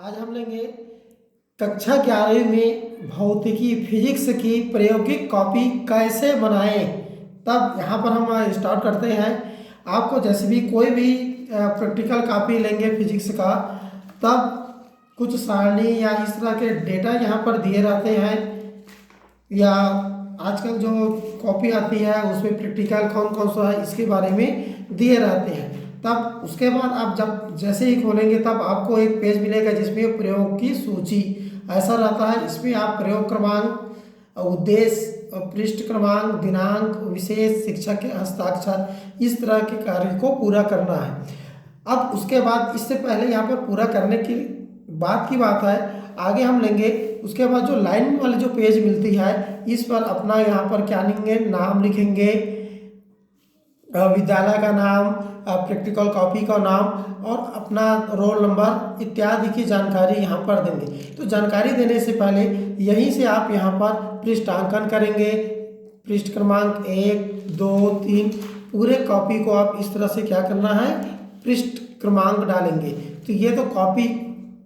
आज हम लेंगे कक्षा 11वीं में भौतिकी फिजिक्स की प्रायोगिक कॉपी कैसे बनाएं। तब यहाँ पर हम स्टार्ट करते हैं। आपको जैसे भी कोई भी प्रैक्टिकल कॉपी लेंगे फिजिक्स का, तब कुछ सारणी या इस तरह के डेटा यहाँ पर दिए रहते हैं, या आजकल जो कॉपी आती है उसमें प्रैक्टिकल कौन कौन सा है इसके बारे में दिए रहते हैं। तब उसके बाद आप जब जैसे ही खोलेंगे तब आपको एक पेज मिलेगा जिसमें प्रयोग की सूची ऐसा रहता है। इसमें आप प्रयोग क्रमांक, उद्देश्य, पृष्ठ क्रमांक, दिनांक, विशेष, शिक्षक के हस्ताक्षर, इस तरह के कार्य को पूरा करना है। अब उसके बाद इससे पहले यहाँ पर पूरा करने की बात है, आगे हम लेंगे। उसके बाद जो लाइन वाली जो पेज मिलती है इस पर अपना यहाँ पर क्या लिखेंगे, नाम लिखेंगे, विद्यालय का नाम, प्रैक्टिकल कॉपी का नाम और अपना रोल नंबर इत्यादि की जानकारी यहाँ पर देंगे। तो जानकारी देने से पहले यहीं से आप यहाँ पर पृष्ठांकन करेंगे। पृष्ठ क्रमांक 1, 2, 3 पूरे कॉपी को आप इस तरह से क्या करना है, पृष्ठ क्रमांक डालेंगे। तो ये तो कॉपी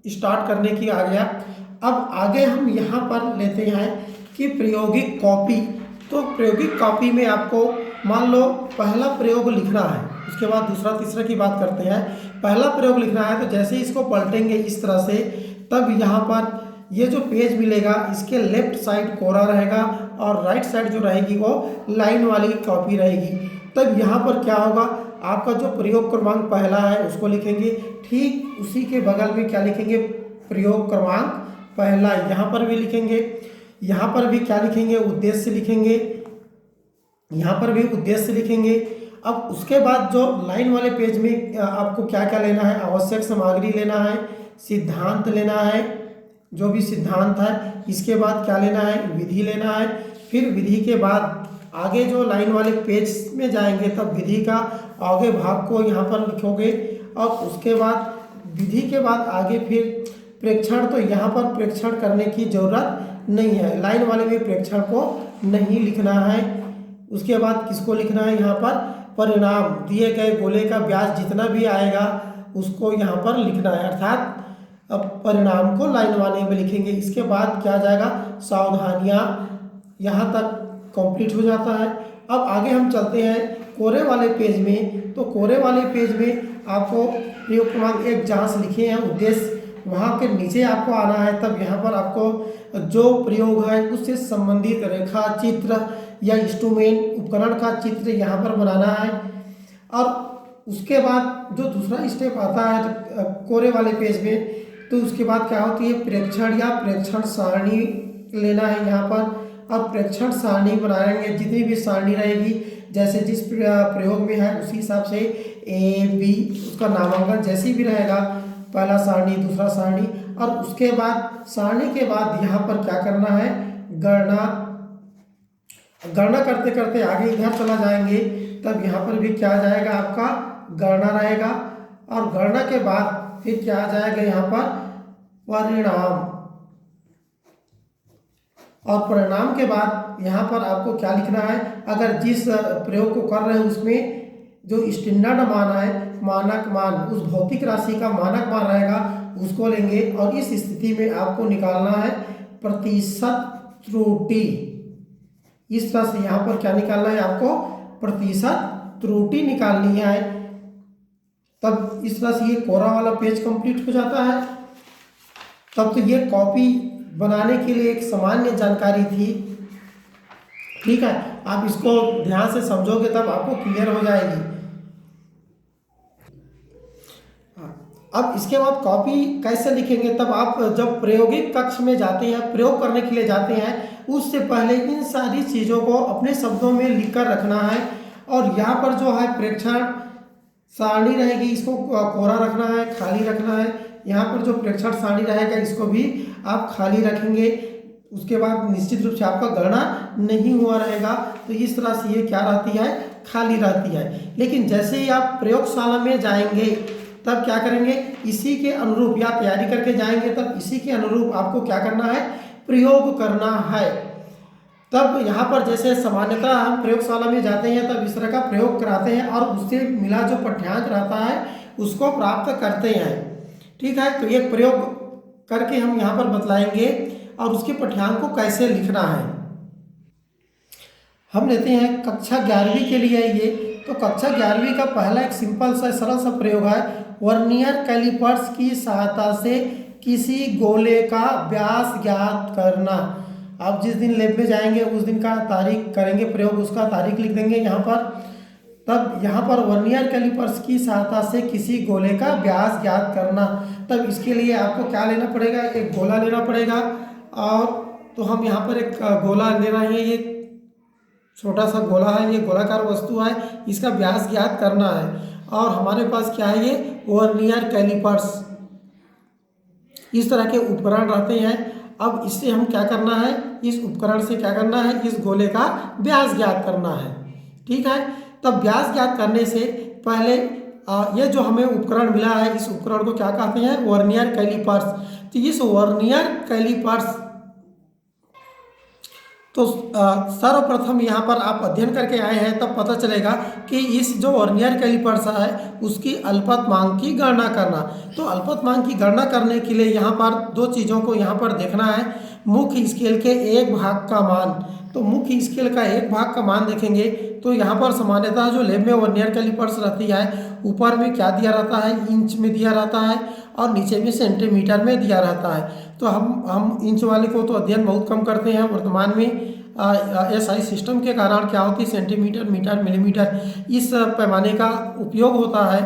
स्टार्ट करने की आ गया। अब आगे हम यहाँ पर लेते हैं कि प्रायोगिक कॉपी। तो प्रायोगिक कॉपी में आपको मान लो पहला प्रयोग लिखना है, उसके बाद दूसरा तीसरा की बात करते हैं। पहला प्रयोग लिखना है तो जैसे ही इसको पलटेंगे इस तरह से, तब यहाँ पर ये जो पेज मिलेगा इसके लेफ्ट साइड कोरा रहेगा और राइट साइड जो रहेगी वो लाइन वाली कॉपी रहेगी। तब यहाँ पर क्या होगा, आपका जो प्रयोग क्रमांक पहला है उसको लिखेंगे, ठीक उसी के बगल में क्या लिखेंगे, प्रयोग क्रमांक पहला, यहाँ पर भी लिखेंगे। यहाँ पर भी क्या लिखेंगे, उद्देश्य लिखेंगे, यहाँ पर भी उद्देश्य लिखेंगे। अब उसके बाद जो लाइन वाले पेज में आपको क्या क्या लेना है, आवश्यक सामग्री लेना है, सिद्धांत लेना है, जो भी सिद्धांत है। इसके बाद क्या लेना है, विधि लेना है। फिर विधि के बाद आगे जो लाइन वाले पेज में जाएंगे तब विधि का आगे भाग को यहाँ पर लिखोगे। और उसके बाद विधि के बाद आगे फिर प्रेक्षण, तो यहाँ पर प्रेक्षण करने की ज़रूरत नहीं है, लाइन वाले में प्रेक्षण को नहीं लिखना है। उसके बाद किसको लिखना है, यहाँ पर परिणाम, दिए गए गोले का व्यास जितना भी आएगा उसको यहाँ पर लिखना है, अर्थात अब परिणाम को लाइन वाले में लिखेंगे। इसके बाद क्या जाएगा, सावधानियाँ, यहाँ तक कंप्लीट हो जाता है। अब आगे हम चलते हैं कोरे वाले पेज में। तो कोरे वाले पेज में आपको प्रयोग क्रमांक 1 जहाँ से लिखे हैं उद्देश्य, वहाँ के नीचे आपको आना है। तब यहाँ पर आपको जो प्रयोग है उससे संबंधित रेखा चित्र या इंस्ट्रूमेंट उपकरण का चित्र यहाँ पर बनाना है। और उसके बाद जो दूसरा स्टेप आता है कोरे वाले पेज में, तो उसके बाद क्या होती है, प्रेक्षण या प्रेक्षण सारणी लेना है यहाँ पर। और प्रेक्षण सारणी बनाएंगे, जितनी भी सारणी रहेगी जैसे जिस प्रयोग में है उसी हिसाब से A, B उसका नामांकन जैसी भी रहेगा, पहला सारणी, दूसरा सारणी। और उसके बाद सारणी के बाद यहाँ पर क्या करना है, गणना करते करते आगे इधर चला जाएंगे। तब यहाँ पर भी क्या आ जाएगा, आपका गणना रहेगा। और गणना के बाद फिर क्या आ जाएगा, यहाँ पर परिणाम। और परिणाम के बाद यहाँ पर आपको क्या लिखना है, अगर जिस प्रयोग को कर रहे हैं उसमें जो स्टैंडर्ड मान है, मानक मान, उस भौतिक राशि का मानक मान रहेगा उसको लेंगे। और इस स्थिति में आपको निकालना है प्रतिशत त्रुटि। इस तरह से यहाँ पर क्या निकालना है, आपको प्रतिशत त्रुटि निकालनी है। तब इस तरह से ये कोरा वाला पेज कंप्लीट हो जाता है। तब तो ये कॉपी बनाने के लिए एक सामान्य जानकारी थी, ठीक है। आप इसको ध्यान से समझोगे तब आपको क्लियर हो जाएगी। अब इसके बाद कॉपी कैसे लिखेंगे, तब आप जब प्रायोगिक कक्ष में जाते हैं, प्रयोग करने के लिए जाते हैं, उससे पहले इन सारी चीज़ों को अपने शब्दों में लिख कर रखना है। और यहाँ पर जो है प्रेक्षण सारणी रहेगी, इसको कोरा रखना है, खाली रखना है। यहाँ पर जो प्रेक्षण सारणी रहेगा इसको भी आप खाली रखेंगे। उसके बाद निश्चित रूप से आपका गणना नहीं हुआ रहेगा, तो इस तरह से ये क्या रहती है, खाली रहती है। लेकिन जैसे ही आप प्रयोगशाला में जाएंगे तब क्या करेंगे, इसी के अनुरूप या तैयारी करके जाएंगे तब इसी के अनुरूप आपको क्या करना है, प्रयोग करना है। तब यहाँ पर जैसे सामान्यतः हम प्रयोगशाला में जाते हैं तब इस तरह का प्रयोग कराते हैं और उससे मिला जो पाठ्यांक रहता है उसको प्राप्त करते हैं, ठीक है। तो ये प्रयोग करके हम यहाँ पर बतलाएंगे और उसके पाठ्यांक को कैसे लिखना है। हम लेते हैं कक्षा 11वीं के लिए ये। तो कक्षा 11वीं का पहला एक सिंपल सा सरल सा प्रयोग है, वर्नियर कैलिपर्स की सहायता से किसी गोले का व्यास ज्ञात करना। आप जिस दिन लैब में जाएंगे उस दिन का तारीख करेंगे प्रयोग, उसका तारीख लिख देंगे यहाँ पर। तब यहाँ पर वर्नियर कैलिपर्स की सहायता से किसी गोले का व्यास ज्ञात करना। तब इसके लिए आपको क्या लेना पड़ेगा, एक गोला लेना पड़ेगा। और तो हम यहाँ पर एक गोला ले रहे हैं, ये छोटा सा गोला है, ये गोलाकार वस्तु है, इसका व्यास ज्ञात करना है। और हमारे पास क्या है, ये वर्नियर कैलिपर्स, इस तरह के उपकरण रहते हैं। अब इससे हम क्या करना है, इस उपकरण से क्या करना है, इस गोले का व्यास ज्ञात करना है। ठीक है, तब व्यास ज्ञात करने से पहले ये जो हमें उपकरण मिला है, इस उपकरण को क्या कहते हैं, वर्नियर कैलिपर्स। तो इस वर्नियर कैलिपर्स तो सर्वप्रथम यहाँ पर आप अध्ययन करके आए हैं, तब पता चलेगा कि इस जो वर्नियर कैलिपर्स है उसकी अल्पतमांक की गणना करना। तो अल्पतमांक की गणना करने के लिए यहाँ पर दो चीज़ों को यहाँ पर देखना है, मुख्य स्केल के एक भाग का मान। तो मुख्य स्केल का एक भाग का मान देखेंगे तो यहाँ पर सामान्यतः जो लैब में वर्नियर कैलिपर्स रहती है, ऊपर में क्या दिया रहता है, इंच में दिया रहता है और नीचे में सेंटीमीटर में दिया रहता है। तो हम इंच वाले को तो अध्ययन बहुत कम करते हैं वर्तमान में। एसआई सिस्टम के कारण क्या होती है, सेंटीमीटर, मीटर, मिलीमीटर इस पैमाने का उपयोग होता है।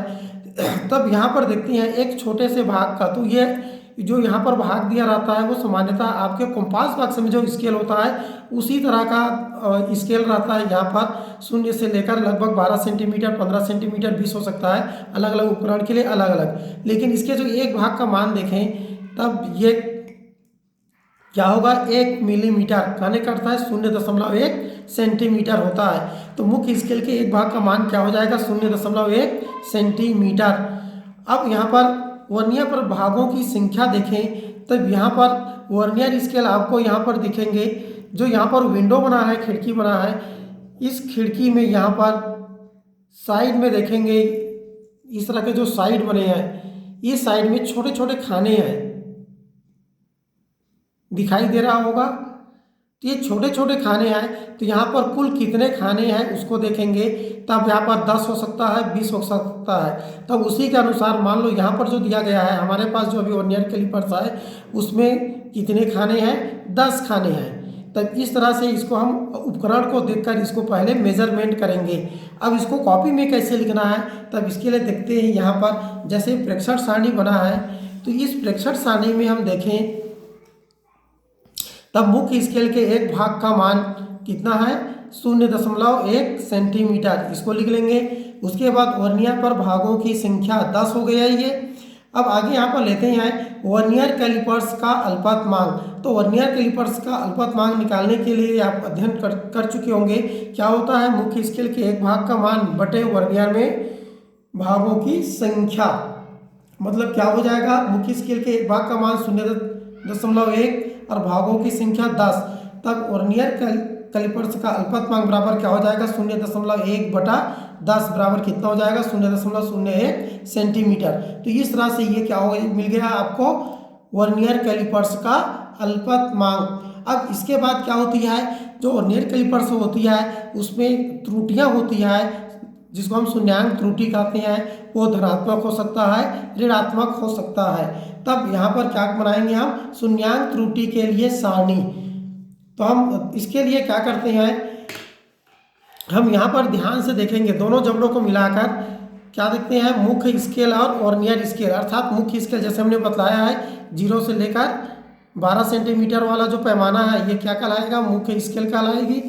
तब यहाँ पर देखते हैं एक छोटे से भाग का, तो ये जो यहाँ पर भाग दिया रहता है वो सामान्यतः आपके कंपास बॉक्स में जो स्केल होता है उसी तरह का स्केल रहता है। यहाँ पर 0 से लेकर लगभग 12 सेंटीमीटर, 15 सेंटीमीटर, 20 हो सकता है, अलग अलग उपकरण के लिए अलग अलग। लेकिन इसके जो एक भाग का मान देखें तब ये क्या होगा, 1 मिलीमीटर, कहने का अर्थ है 0.1 सेंटीमीटर होता है। तो मुख्य स्केल के एक भाग का मान क्या हो जाएगा, 0.1 सेंटीमीटर। अब यहाँ पर वर्नियर पर भागों की संख्या देखें, तब यहाँ पर वर्नियर स्केल आपको यहाँ पर दिखेंगे। जो यहाँ पर विंडो बना है, खिड़की बना है, इस खिड़की में यहाँ पर साइड में देखेंगे इस तरह के जो साइड बने हैं, इस साइड में छोटे छोटे खाने हैं, दिखाई दे रहा होगा। तो ये छोटे छोटे खाने हैं, तो यहाँ पर कुल कितने खाने हैं उसको देखेंगे। तब यहाँ पर 10 हो सकता है, 20 हो सकता है। तब उसी के अनुसार मान लो यहाँ पर जो दिया गया है, हमारे पास जो अभी वर्नियर कैलिपर्स है उसमें कितने खाने हैं, 10 खाने हैं। तब इस तरह से इसको हम उपकरण को देखकर इसको पहले मेजरमेंट करेंगे। अब इसको कॉपी में कैसे लिखना है, तब इसके लिए देखते हैं यहाँ पर जैसे प्रेक्षण सारणी बना है, तो इस प्रेक्षण सारणी में हम देखें तब मुख्य स्केल के एक भाग का मान कितना है, 0.1 सेंटीमीटर, इसको लिख लेंगे। उसके बाद वर्नियर पर भागों की संख्या 10 हो गया ये। अब आगे यहाँ पर लेते हैं वर्नियर कैलिपर्स का अल्पतमांक। तो वर्नियर कैलिपर्स का अल्पतमांक निकालने के लिए आप अध्ययन कर चुके होंगे। क्या होता है, मुख्य स्केल के एक भाग का मान बटे वर्नियर में भागों की संख्या, मतलब क्या हो जाएगा, मुख्य स्केल के एक भाग का मान 0.1 और भागों की संख्या 10। तब वर्नियर कैलिपर्स का अल्पतमांक बराबर क्या हो जाएगा, 0.1 बटा 10 बराबर कितना हो जाएगा, 0.01 सेंटीमीटर। तो इस तरह से ये क्या हो गया, मिल गया आपको वर्नियर कैलिपर्स का अल्पतमांक। अब इसके बाद क्या होती है, जो वर्नियर कैलिपर्स होती है उसमें त्रुटियां होती है जिसको हम शून्यांक त्रुटि कहते हैं। वो धनात्मक हो सकता है, ऋणात्मक हो सकता है। तब यहाँ पर क्या बनाएंगे हम, शून्यांक त्रुटि के लिए सारणी। तो हम इसके लिए क्या करते हैं, हम यहाँ पर ध्यान से देखेंगे दोनों जबड़ों को मिलाकर क्या देखते हैं, मुख्य स्केल और वर्नियर स्केल। अर्थात मुख्य स्केल जैसे हमने बतलाया है 0 से लेकर 12 सेंटीमीटर वाला जो पैमाना है ये क्या कहलाएगा, मुख्य स्केल कहलाएगी।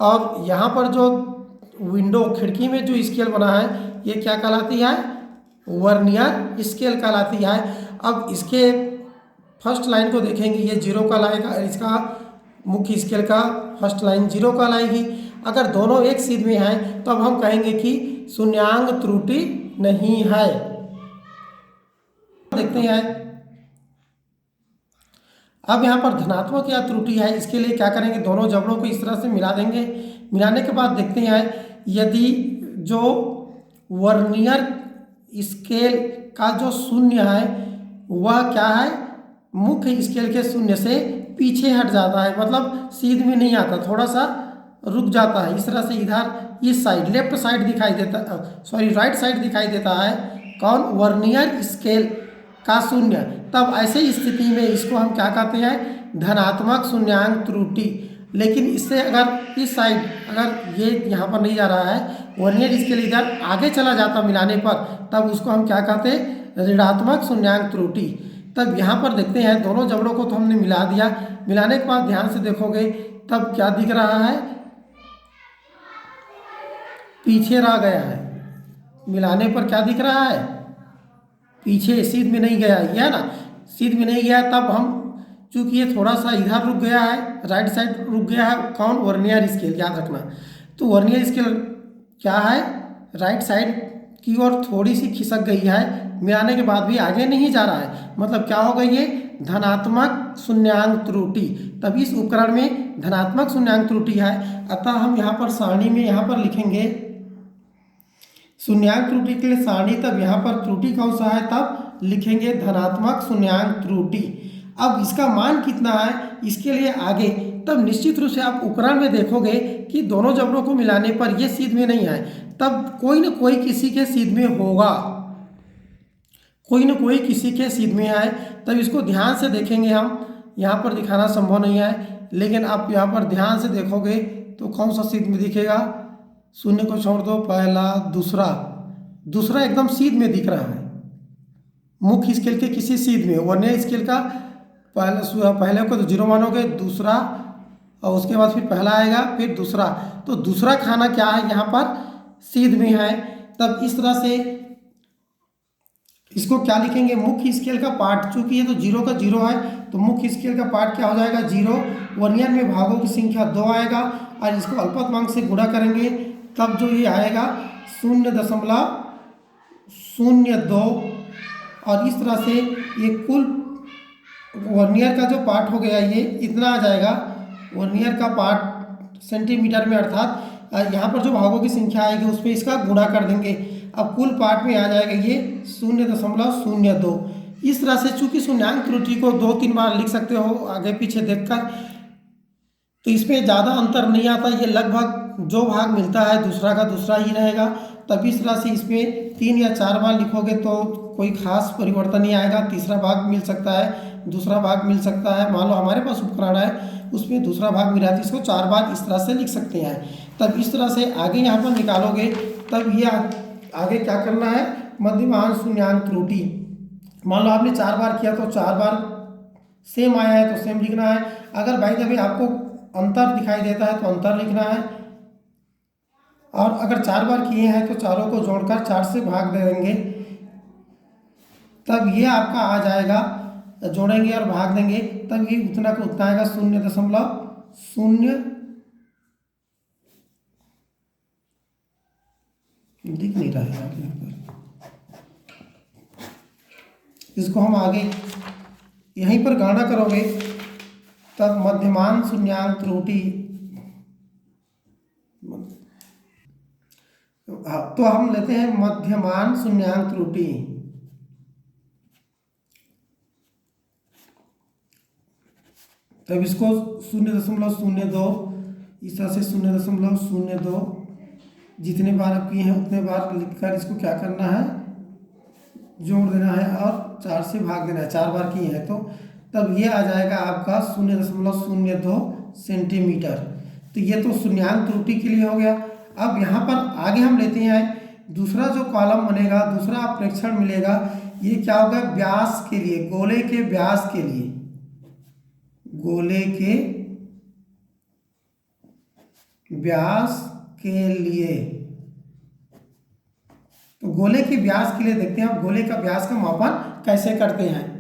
और यहाँ पर जो विंडो खिड़की में जो स्केल बना है ये क्या कहलाती है, वर्नियर स्केल कहलाती है। अब इसके फर्स्ट लाइन को देखेंगे, ये 0 कहलाएगा, इसका मुख्य स्केल का फर्स्ट लाइन 0 कहलाएगी। अगर दोनों एक सीध में हैं तो अब हम कहेंगे कि शून्यांक त्रुटि नहीं है। देखते हैं अब यहाँ पर धनात्मक या त्रुटि है, इसके लिए क्या करेंगे, दोनों जबड़ों को इस तरह से मिला देंगे। मिलाने के बाद देखते हैं यदि जो वर्नियर स्केल का जो शून्य है वह क्या है, मुख्य स्केल के शून्य से पीछे हट जाता है, मतलब सीध में नहीं आता, थोड़ा सा रुक जाता है। इस तरह से इधर इस साइड लेफ्ट साइड दिखाई देता, राइट साइड दिखाई देता है। कौन? वर्नियर स्केल का शून्य। तब ऐसे स्थिति में इसको हम क्या कहते हैं? धनात्मक शून्यांक त्रुटि। लेकिन इससे अगर इस साइड अगर ये यहाँ पर नहीं जा रहा है, वर्नियर स्केल इधर आगे चला जाता मिलाने पर, तब उसको हम क्या कहते हैं? ऋणात्मक शून्यांक त्रुटि। तब यहाँ पर देखते हैं दोनों जबड़ों को तो हमने मिला दिया। मिलाने के बाद ध्यान से देखोगे तब क्या दिख रहा है? पीछे रह गया है। मिलाने पर क्या दिख रहा है? पीछे, सीध में नहीं गया, यह ना सीध में नहीं गया। तब हम चूंकि ये थोड़ा सा इधर रुक गया है, राइट साइड रुक गया है। कौन? वर्नियर स्केल, याद रखना। तो वर्नियर स्केल क्या है? राइट साइड की ओर थोड़ी सी खिसक गई है, मिलाने के बाद भी आगे नहीं जा रहा है, मतलब क्या हो गई? ये धनात्मक शून्यांक त्रुटि। तब इस उपकरण में धनात्मक शून्यांक त्रुटि है, अतः हम यहाँ पर सारणी में यहाँ पर लिखेंगे शून्यांक त्रुटि के लिए सारणी। तब यहाँ पर त्रुटि कौन सा है? तब लिखेंगे धनात्मक शून्यांक त्रुटि। अब इसका मान कितना है इसके लिए आगे, तब निश्चित रूप से आप उपकरण में देखोगे कि दोनों जबड़ों को मिलाने पर ये सीध में नहीं है, तब कोई न कोई किसी के सीध में होगा, कोई न कोई किसी के सीध में है। तब इसको ध्यान से देखेंगे हम, यहाँ पर दिखाना संभव नहीं है, लेकिन आप यहाँ पर ध्यान से देखोगे तो कौन सा सीध में दिखेगा? शून्य को छोड़ दो, पहला दूसरा, दूसरा एकदम सीध में दिख रहा है, मुख्य स्केल के किसी सीध में। वर्नियर स्केल का पहले को तो जीरो मानोगे, दूसरा और उसके बाद फिर पहला आएगा, फिर दूसरा, तो दूसरा खाना क्या है? यहाँ पर सीध में है। तब इस तरह से इसको क्या लिखेंगे? मुख्य स्केल का पार्ट, चूंकि ये तो जीरो का जीरो है, तो मुख्य स्केल का पार्ट क्या हो जाएगा? जीरो। वर्नियर में भागों की संख्या 2 आएगा, और इसको अल्पतमांक से गुणा करेंगे, तब जो ये आएगा 0.02, और इस तरह से ये कुल वर्नियर का जो पार्ट हो गया ये इतना आ जाएगा। वर्नियर का पार्ट सेंटीमीटर में, अर्थात यहाँ पर जो भागों की संख्या आएगी उसमें इसका गुणा कर देंगे। अब कुल पार्ट में आ जाएगा ये 0.02। इस तरह से चूंकि शून्यांक त्रुटि को 2-3 बार लिख सकते हो आगे पीछे देखकर, तो इसमें ज़्यादा अंतर नहीं आता। ये लगभग जो भाग मिलता है दूसरा का दूसरा ही रहेगा। तब इस तरह से इसमें 3 या 4 बार लिखोगे तो कोई खास परिवर्तन नहीं आएगा। तीसरा भाग मिल सकता है, दूसरा भाग मिल सकता है। मान लो हमारे पास उपकरण है उसमें दूसरा भाग मिला है, तो इसको 4 बार इस तरह से लिख सकते हैं। तब इस तरह से आगे यहाँ पर निकालोगे, तब ये आगे क्या करना है? मध्यमान शून्यांक त्रुटि। मान लो आपने 4 बार किया तो 4 बार सेम आया है तो सेम लिखना है। अगर भाई जब आपको अंतर दिखाई देता है तो अंतर लिखना है, और अगर 4 बार किए हैं तो चारों को जोड़कर 4 से भाग दे देंगे, तब ये आपका आ जाएगा। जोड़ेंगे और भाग देंगे तब ये उतना का उतना आएगा, 0.0 दिख नहीं रहा है यहाँ पर। इसको हम आगे यहीं पर गणना करोगे तब मध्यमान शून्यांक त्रुटि, तो हम लेते हैं मध्यमान शून्यांक त्रुटि। तब इसको 0.02 इस तरह से 0.02 जितने बार आप किए हैं उतने बार लिखकर इसको क्या करना है? जोड़ देना है और 4 से भाग देना है। 4 बार किए हैं तो तब ये आ जाएगा आपका 0.02 सेंटीमीटर। तो ये तो शून्यांक त्रुटि के लिए हो गया। अब यहाँ पर आगे हम लेते हैं दूसरा जो कॉलम बनेगा, दूसरा प्रेक्षण मिलेगा। ये क्या होगा? व्यास के लिए, गोले के व्यास के लिए, गोले के व्यास के लिए। तो गोले के व्यास के लिए देखते हैं अब गोले का व्यास का मापन कैसे करते हैं।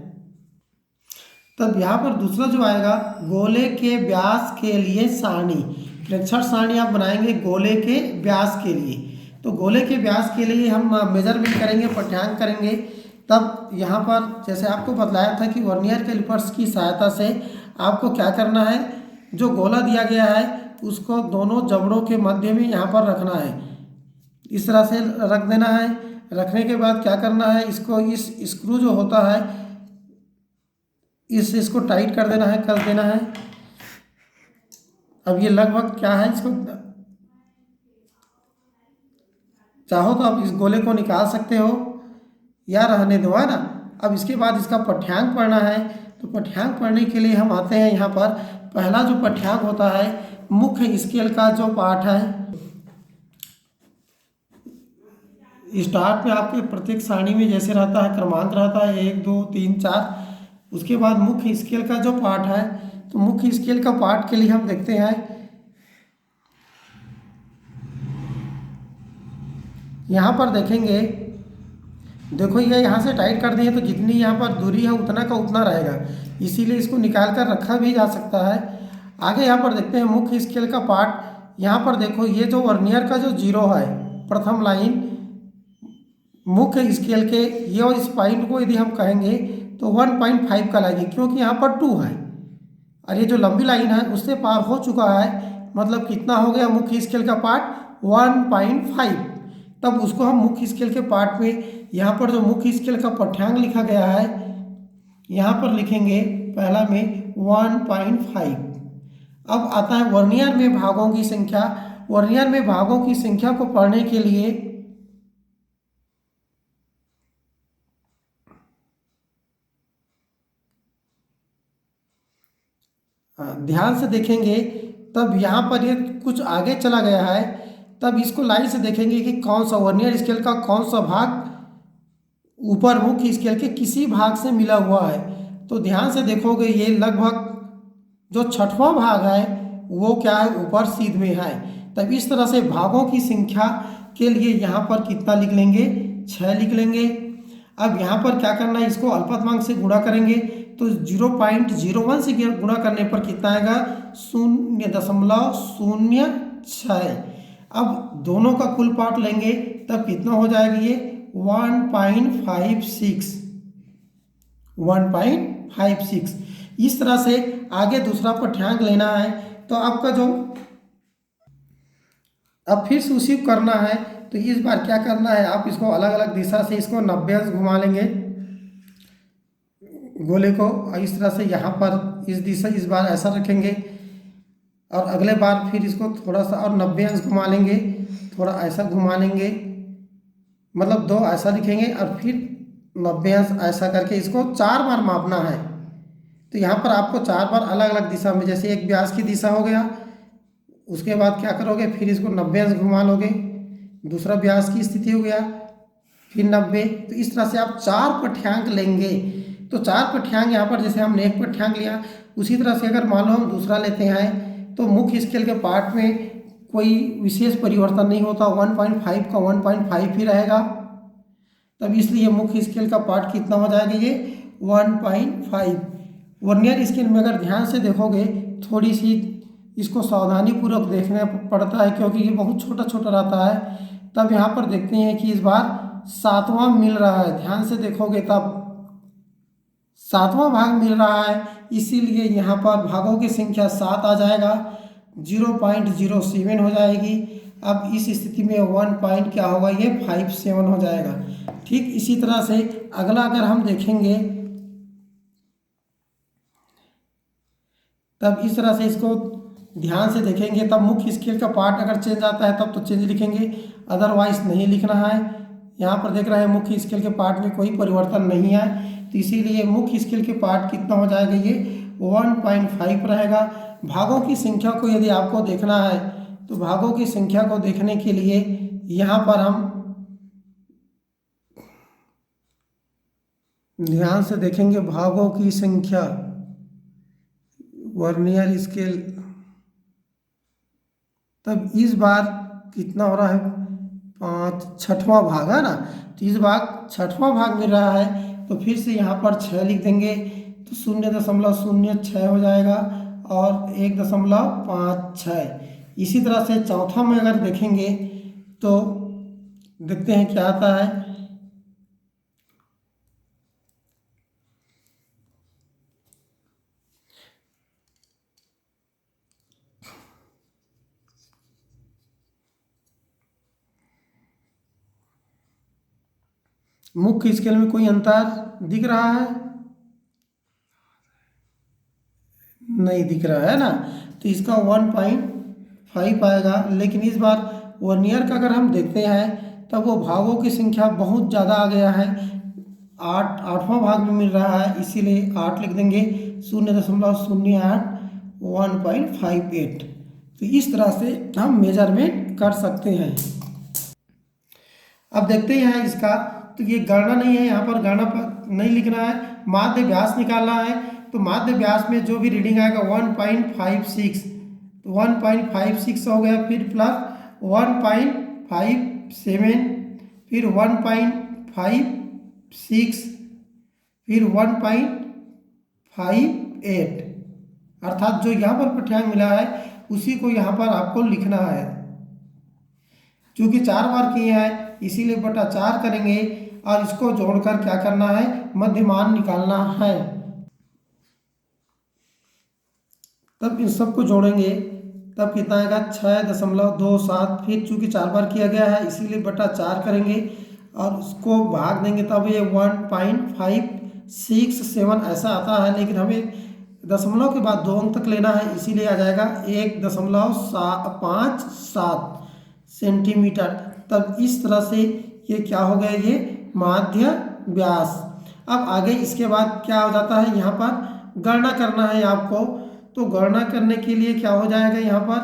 तब यहाँ पर दूसरा जो आएगा गोले के व्यास के लिए सारणी, प्रेक्षण सारणी आप बनाएंगे गोले के व्यास के लिए। तो गोले के व्यास के लिए हम मेजरमेंट करेंगे, पाठ्यांक करेंगे। तब यहाँ पर जैसे आपको बतलाया था कि वर्नियर कैलिपर्स की सहायता से आपको क्या करना है? जो गोला दिया गया है उसको दोनों जबड़ों के मध्य में यहाँ पर रखना है, इस तरह से रख देना है। रखने के बाद क्या करना है? इसको इस स्क्रू जो होता है इसको टाइट कर देना है, कर देना है। अब ये लगभग क्या है, इसको चाहो तो आप इस गोले को निकाल सकते हो या रहने दो, है ना। अब इसके बाद इसका पाठ्यांक पढ़ना है। तो पाठ्यांक पढ़ने के लिए हम आते हैं यहाँ पर। पहला जो पाठ्यांक होता है, मुख्य स्केल का जो पाठ है, स्टार्ट में आपके प्रत्येक सारणी में जैसे रहता है क्रमांक रहता है 1 2 3 4। उसके बाद मुख्य स्केल का जो पाठ है, तो मुख्य स्केल का पाठ के लिए हम देखते हैं, यहाँ पर देखेंगे। देखो ये यहाँ से टाइट कर दिए तो जितनी यहाँ पर दूरी है उतना का उतना रहेगा, इसीलिए इसको निकाल कर रखा भी जा सकता है। आगे यहाँ पर देखते हैं मुख्य स्केल का पार्ट। यहाँ पर देखो ये जो वर्नियर का जो जीरो है, प्रथम लाइन मुख्य स्केल के, ये और इस पॉइंट को यदि हम कहेंगे तो 1.5 का लाएंगे, क्योंकि यहाँ पर 2 है और ये जो लंबी लाइन है उससे पार हो चुका है। मतलब कितना हो गया मुख्य स्केल का पार्ट 1.5। तब उसको हम मुख्य स्केल के पार्ट में, यहाँ पर जो मुख्य स्केल का पाठ्यांक लिखा गया है यहाँ पर लिखेंगे पहला में 1.5। अब आता है वर्नियर में भागों की संख्या। वर्नियर में भागों की संख्या को पढ़ने के लिए ध्यान से देखेंगे, तब यहाँ पर ये कुछ आगे चला गया है, तब इसको लाइन से देखेंगे कि कौन सा वर्नियर स्केल का कौन सा भाग ऊपर मुख्य स्केल के किसी भाग से मिला हुआ है। तो ध्यान से देखोगे ये लगभग जो छठवां भाग है वो क्या है, ऊपर सीध में है। तब इस तरह से भागों की संख्या के लिए यहाँ पर कितना लिख लेंगे, 6 लिख लेंगे। अब यहाँ पर क्या करना है, इसको अल्पतमांक से गुणा करेंगे तो 0.01 से गुणा करने पर कितना आएगा, 0.06। अब दोनों का कुल पार्ट लेंगे तब कितना हो जाएगा, ये 1.56। 1.56। इस तरह से आगे दूसरा पाठ्यांक लेना है। तो आपका जो अब फिर से उसी करना है, तो इस बार क्या करना है, आप इसको अलग अलग दिशा से इसको 90 अंश घुमा लेंगे गोले को, और इस तरह से यहाँ पर इस दिशा इस बार ऐसा रखेंगे और अगले बार फिर इसको थोड़ा सा और 90 अंश घुमा लेंगे, थोड़ा ऐसा घुमा लेंगे, मतलब 2 ऐसा लिखेंगे और फिर 90 अंश ऐसा करके इसको 4 बार मापना है। तो यहाँ पर आपको 4 बार अलग अलग दिशा में, जैसे एक व्यास की दिशा हो गया, उसके बाद क्या करोगे, फिर इसको 90 अंश घुमा लोगे, दूसरा व्यास की स्थिति हो गया, फिर 90। तो इस तरह से आप 4 पाठ्यांक लेंगे। तो 4 पाठ्यांक यहाँ पर जैसे हमने एक पाठ्यांक लिया, उसी तरह से अगर मान लो हम दूसरा लेते हैं तो मुख्य स्केल के पार्ट में कोई विशेष परिवर्तन नहीं होता, 1.5 का 1.5 ही रहेगा। तब इसलिए मुख्य स्केल का पार्ट कितना हो जाएगा, ये 1.5। वर्नियर स्केल में अगर ध्यान से देखोगे, थोड़ी सी इसको सावधानी पूर्वक देखना पड़ता है क्योंकि ये बहुत छोटा छोटा रहता है। तब यहाँ पर देखते हैं कि इस बार 7वां मिल रहा है, ध्यान से देखोगे तब 7वां भाग मिल रहा है, इसीलिए यहाँ पर भागों की संख्या 7 आ जाएगा, 0.07 हो जाएगी। अब इस स्थिति में 1 पॉइंट क्या होगा, ये 57 हो जाएगा। ठीक इसी तरह से अगला अगर हम देखेंगे, तब इस तरह से इसको ध्यान से देखेंगे, तब मुख्य स्केल का पार्ट अगर चेंज आता है तब तो चेंज लिखेंगे, अदरवाइज नहीं लिखना है। यहाँ पर देख रहे हैं मुख्य स्केल के पार्ट में कोई परिवर्तन नहीं है, तो इसीलिए मुख्य स्केल के पार्ट कितना हो जाएगा, ये 1.5 रहेगा। भागों की संख्या को यदि आपको देखना है तो भागों की संख्या को देखने के लिए यहाँ पर हम ध्यान से देखेंगे भागों की संख्या, वर्नियर स्केल, तब इस बार कितना हो रहा है, 6वां भाग है ना, तो इस बार 6वां भाग मिल रहा है। तो फिर से यहाँ पर 6 लिख देंगे तो 0.06 हो जाएगा और 1.56। इसी तरह से चौथा में अगर देखेंगे तो देखते हैं क्या आता है। मुख्य स्केल में कोई अंतर दिख रहा है, नहीं दिख रहा है ना, तो इसका 1.5 आएगा। लेकिन इस बार वर्नियर का अगर हम देखते हैं तब वो भागों की संख्या बहुत ज़्यादा आ गया है, आठवां भाग में मिल रहा है, इसीलिए 8 लिख देंगे। 0.08 1.58। तो इस तरह से हम मेजरमेंट कर सकते हैं। अब देखते हैं इसका, तो ये गणना नहीं है, यहाँ पर गणना पर नहीं लिखना है, माध्य व्यास निकालना है। तो माध्य व्यास में जो भी रीडिंग आएगा 1.56, तो 1.56 हो गया, फिर प्लस 1.57, फिर 1.56, फिर 1.58, अर्थात जो यहाँ पर पाठ्यांक मिला है उसी को यहाँ पर आपको लिखना है। क्योंकि 4 बार किए हैं इसीलिए बटा 4 करेंगे और इसको जोड़कर क्या करना है, मध्यमान निकालना है। तब इन सबको जोड़ेंगे तब कितना आएगा 6.27। फिर चूंकि 4 बार किया गया है इसीलिए बटा 4 करेंगे और उसको भाग देंगे, तब ये 1.567 ऐसा आता है। लेकिन हमें दशमलव के बाद 2 अंक तक लेना है, इसीलिए आ जाएगा 1.57 सेंटीमीटर। तब इस तरह से ये क्या हो गया, ये माध्य व्यास। अब आगे इसके बाद क्या हो जाता है, यहाँ पर गणना करना है आपको। तो गणना करने के लिए क्या हो जाएगा, यहाँ पर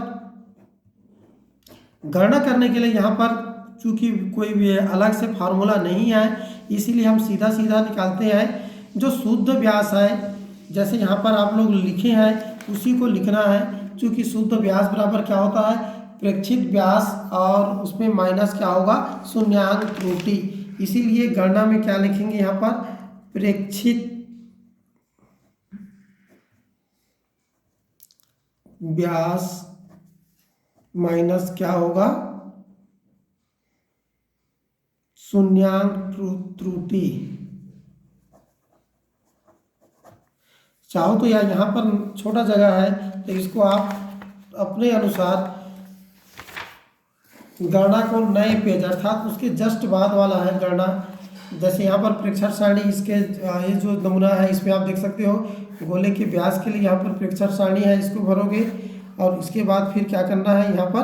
गणना करने के लिए यहाँ पर चूंकि कोई भी अलग से फार्मूला नहीं है, इसीलिए हम सीधा सीधा निकालते हैं। जो शुद्ध व्यास है, जैसे यहाँ पर आप लोग लिखे हैं उसी को लिखना है। चूंकि शुद्ध व्यास बराबर क्या होता है, प्रेक्षित व्यास, और उसमें माइनस क्या होगा, शून्यांक त्रुटि। इसीलिए गणना में क्या लिखेंगे, यहाँ पर प्रेक्षित व्यास माइनस क्या होगा, शून्यांक त्रुटि। चाहो तो यार यहाँ पर छोटा जगह है तो इसको आप अपने अनुसार गणना को नए पेज अर्थात उसके जस्ट बाद वाला है गणना। जैसे यहाँ पर प्रेक्षण सारणी, इसके ये जो नमूना है इसमें आप देख सकते हो, गोले के व्यास के लिए यहाँ पर प्रेक्षण सारणी है, इसको भरोगे और इसके बाद फिर क्या करना है, यहाँ पर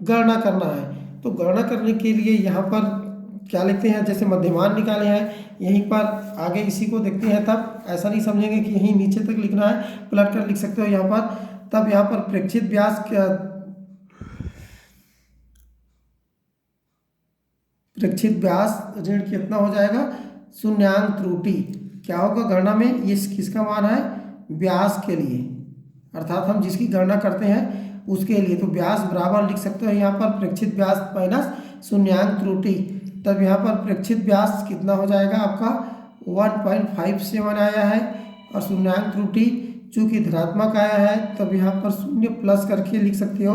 गणना करना है। तो गणना करने के लिए यहाँ पर क्या लिखते हैं, जैसे मध्यमान निकाले हैं यहीं पर आगे इसी को देखते हैं। तब ऐसा नहीं समझेंगे कि यहीं नीचे तक लिखना है, पलट कर लिख सकते हो यहाँ पर। तब यहाँ पर प्रेक्षित व्यास ऋण कितना हो जाएगा, शून्यांक त्रुटि क्या होगा गणना में, ये किसका मान है, व्यास के लिए, अर्थात हम जिसकी गणना करते हैं उसके लिए। तो व्यास बराबर लिख सकते हो यहाँ पर प्रेक्षित व्यास माइनस शून्यांक त्रुटि। तब यहाँ पर प्रेक्षित व्यास कितना हो जाएगा आपका 1.57 आया है, और शून्यांक त्रुटि चूँकि धनात्मक आया है तब यहाँ पर शून्य प्लस करके लिख सकते हो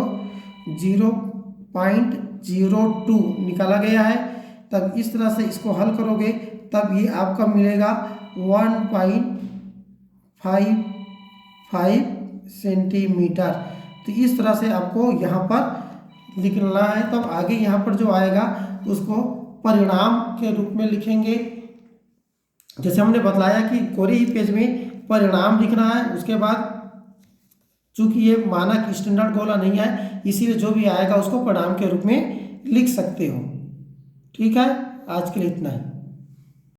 0.02 निकाला गया है। तब इस तरह से इसको हल करोगे तब ये आपका मिलेगा 1.55 सेंटीमीटर। तो इस तरह से आपको यहाँ पर लिखना है। तब आगे यहाँ पर जो आएगा उसको परिणाम के रूप में लिखेंगे। जैसे हमने बतलाया कि कोरे ही पेज में परिणाम लिखना है, उसके बाद चूंकि ये मानक स्टैंडर्ड गोला नहीं है इसीलिए जो भी आएगा उसको परिणाम के रूप में लिख सकते हो। ठीक है, आज के लिए इतना ही।